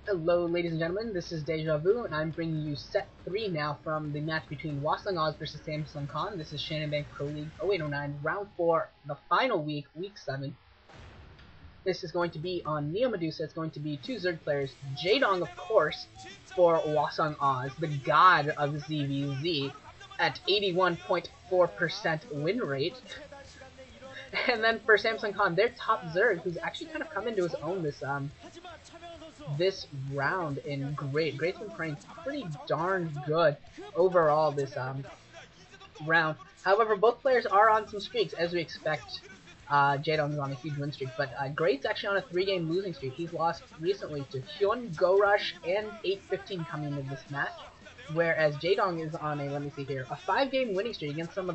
Hello ladies and gentlemen, this is Deja Vu, and I'm bringing you set 3 now from the match between Hwaesung Oz versus Samsung Khan. This is Jaedong Proleague 0809, round 4, the final week, week 7. This is going to be on Neo Medusa. It's going to be two ZERG players, Jaedong of course, for Hwaesung Oz, the god of ZVZ, at 81.4% win rate. And then for Samsung Khan, their top ZERG, who's actually kind of come into his own this round in Great. Great's been playing pretty darn good overall this round. However, both players are on some streaks, as we expect. Jaedong is on a huge win streak, but Great's actually on a 3-game losing streak. He's lost recently to Hyun, Go Rush, and 8-15 coming into this match. Whereas Jaedong is on a, let me see here, a 5-game winning streak against some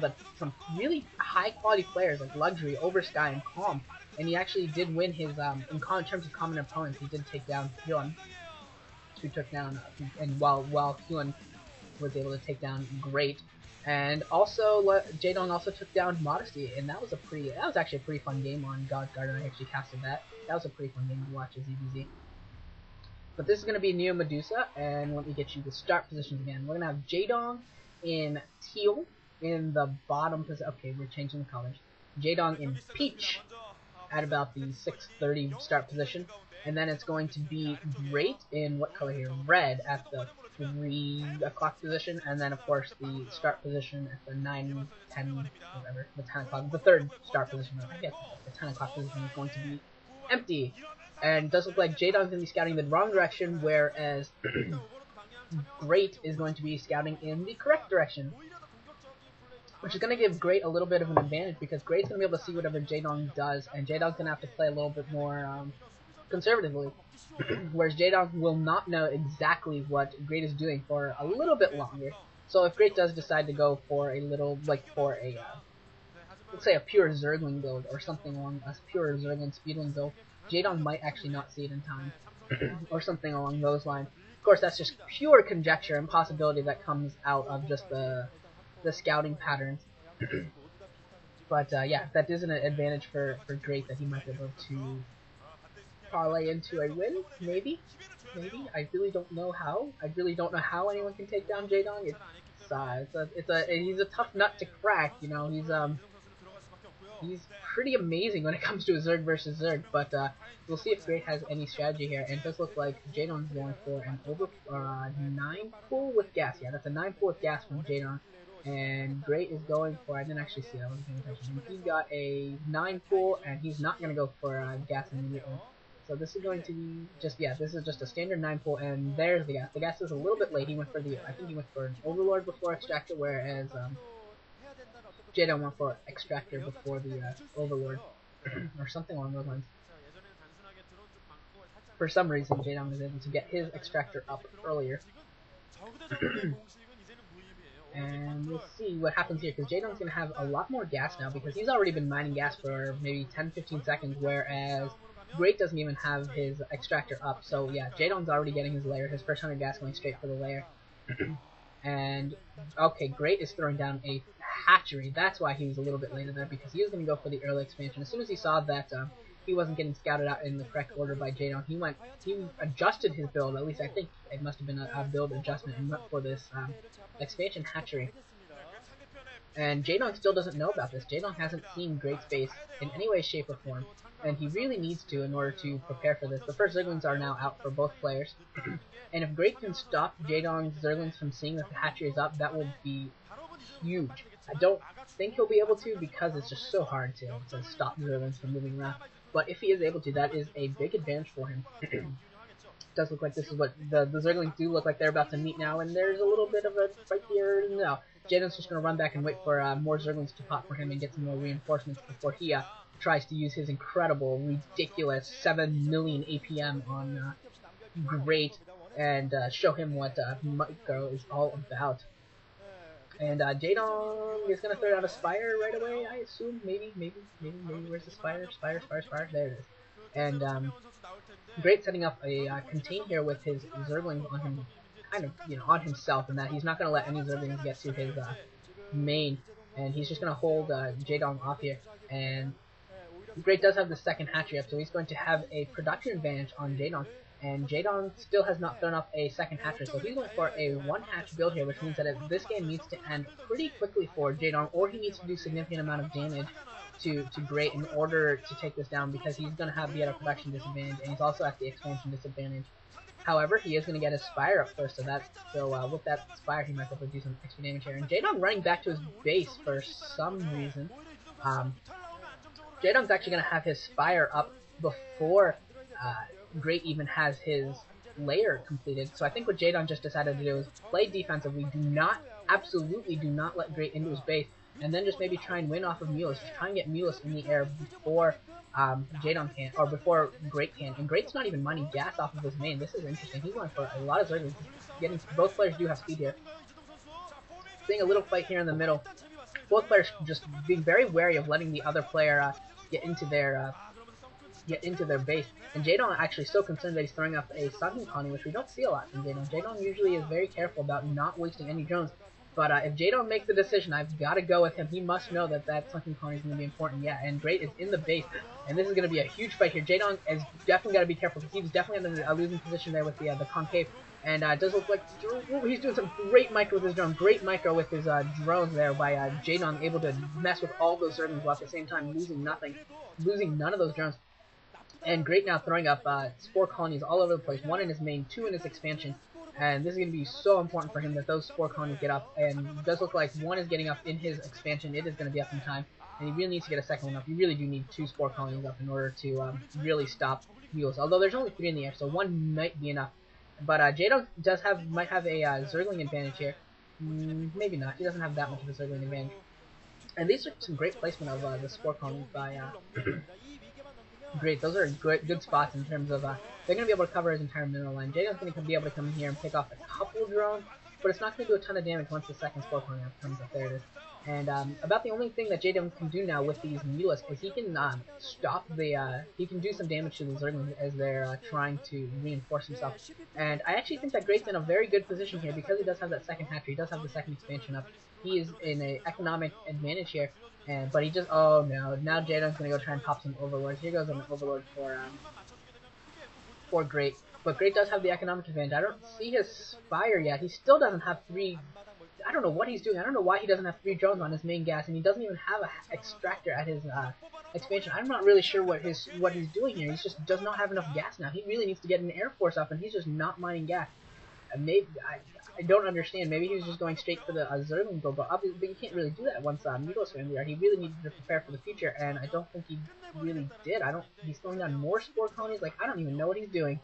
really high-quality players like Luxury, Oversky, and Calm. And he actually did win his, in terms of common opponents, he did take down Hyun, who took down, and while Hyun was able to take down Great. And also, Jaedong also took down Modesty, and that was actually a pretty fun game on God's Garden. I actually casted that. That was a pretty fun game to watch as EBZ. But this is going to be Neo Medusa, and let me get you the start positions again. We're going to have Jaedong in teal in the bottom position. Okay, we're changing the colors. Jaedong in peach at about the 6:30 start position. And then it's going to be Great in what color here? Red at the 3 o'clock position. And then, of course, the start position at the 9, 10, whatever, the 10 o'clock, the third start position. I guess the 10 o'clock position is going to be empty. And it does look like Jaedong's going to be scouting the wrong direction, whereas Great is going to be scouting in the correct direction. Which is going to give Great a little bit of an advantage, because Great's going to be able to see whatever Jaedong does, and Jaedong's going to have to play a little bit more conservatively. Whereas Jaedong will not know exactly what Great is doing for a little bit longer. So if Great does decide to go for a little, like for a, let's say a pure Zergling build, or something along a pure Zergling Speedling build, Jaedong might actually not see it in time, or something along those lines. Of course, that's just pure conjecture and possibility that comes out of just the scouting patterns. But yeah, that is an advantage for Great, that he might be able to parlay into a win, maybe. I really don't know how. I really don't know how anyone can take down Jaedong. He's a tough nut to crack. You know, he's pretty amazing when it comes to a Zerg versus Zerg. But we'll see if Great has any strategy here. And it does look like Jaedong's going for an over 9 pool with gas. Yeah, that's a 9 pool with gas from Jaedong. And Great is going for, I didn't actually see that, I wasn't paying attention. He got a 9 pool, and he's not going to go for gas immediately. So this is going to be just, yeah, this is just a standard 9 pool, and there's the gas. The gas is a little bit late. He went for I think he went for an Overlord before Extractor, whereas Jaedong went for Extractor before the Overlord, or something along those lines. For some reason, Jaedong was able to get his Extractor up earlier. And we'll see what happens here, because Jaedong's going to have a lot more gas now, because he's already been mining gas for maybe 10-15 seconds, whereas Great doesn't even have his Extractor up. So yeah, Jaedong's already getting his layer, his first 100 gas going straight for the layer. And, okay, Great is throwing down a hatchery. That's why he was a little bit later there, because he was going to go for the early expansion. As soon as he saw that he wasn't getting scouted out in the correct order by Jaedong, he adjusted his build. At least I think it must have been a build adjustment, and went for this expansion hatchery. And Jaedong still doesn't know about this. Jaedong hasn't seen Great's face in any way, shape, or form, and he really needs to in order to prepare for this. The first Zerglings are now out for both players, and if Great can stop Jaedong's Zerglings from seeing that the hatchery is up, that will be huge. I don't think he'll be able to, because it's just so hard to stop Zerglings from moving around. But if he is able to, that is a big advantage for him. It does look like this is what the Zerglings do look like they're about to meet now, and there's a little bit of a fight here. No, Jaedong's just going to run back and wait for more Zerglings to pop for him and get some more reinforcements before he tries to use his incredible, ridiculous 7 million APM on Great and show him what Micro is all about. And Jaedong is going to throw down a Spire right away, I assume. Maybe. Where's the Spire? Spire. There it is. And Great setting up a contain here with his Zerglings on him, kind of, on himself, and that he's not going to let any Zerglings get to his main, and he's just going to hold Jaedong off here. And Great does have the second hatchery up, so he's going to have a production advantage on Jaedong. and Jaedong still has not thrown up a second hatchery, so he's going for a one-hatch build here, which means that this game needs to end pretty quickly for Jaedong, or he needs to do significant amount of damage to Great in order to take this down, because he's going to be at a production disadvantage, and he's also at the expansion disadvantage. However, he is going to get his Spire up first, so with that Spire, he might be able to do some extra damage here. And Jaedong running back to his base for some reason. Jaedong's actually going to have his Spire up before Great even has his layer completed. So I think what Jaedong just decided to do is play defensively. Absolutely do not let Great into his base, and then just maybe try and win off of Mulus. Just try and get Mulus in the air before Jaedong can, or before Great can. And Great's not even mining gas off of his main. This is interesting. He's going for a lot of Zerglings. Both players do have speed here. Seeing a little fight here in the middle. Both players just being very wary of letting the other player get into their base. And Jaedong actually so concerned that he's throwing up a Sunken Colony, which we don't see a lot from Jaedong. Jaedong usually is very careful about not wasting any drones. But if Jaedong makes the decision, I've got to go with him. He must know that that Sunken Colony is going to be important. Yeah, and Great is in the base, and this is going to be a huge fight here. Jaedong has definitely got to be careful, because he's definitely in a losing position there with the concave. And it does look like he's doing some great micro with his drone. Great micro with his drones there by Jaedong, able to mess with all those Zerglings while at the same time losing nothing. Losing none of those drones. And Great now throwing up Spore Colonies all over the place. 1 in his main, 2 in his expansion. And this is going to be so important for him that those Spore Colonies get up. And it does look like 1 is getting up in his expansion. It is going to be up in time. And he really needs to get a second one up. You really do need 2 Spore Colonies up in order to really stop Mulus. Although there's only 3 in the air, so 1 might be enough. But Jaedong might have a Zergling advantage here. Maybe not. He doesn't have that much of a Zergling advantage. And these are some great placement of the Spore Colonies by Great. Those are good spots in terms of they're going to be able to cover his entire mineral line. Jaedong's going to be able to come in here and pick off a couple of drones, but it's not going to do a ton of damage once the second Spore Colony comes up. There it is. And about the only thing that Jaedong can do now with these Mulus is he can he can do some damage to the Zerglings as they're trying to reinforce himself. And I actually think that Great's in a very good position here, because he does have that second hatchery, he does have the second expansion up. He is in an economic advantage here, but he just, oh no, now Jaedong's going to go try and pop some Overlords. Here goes an Overlord for Great. But Great does have the economic advantage. I don't see his Spire yet. He still doesn't have 3. I don't know what he's doing. I don't know why he doesn't have 3 drones on his main gas, and he doesn't even have an extractor at his expansion. I'm not really sure what he's doing here. He just does not have enough gas now. He really needs to get an Air Force up, and he's just not mining gas. Maybe I don't understand. Maybe he was just going straight for the Zergling build, but you can't really do that once Mulus ran there. He really needed to prepare for the future, and I don't think he really did. He's throwing down more Spore Colonies. Like, I don't even know what he's doing.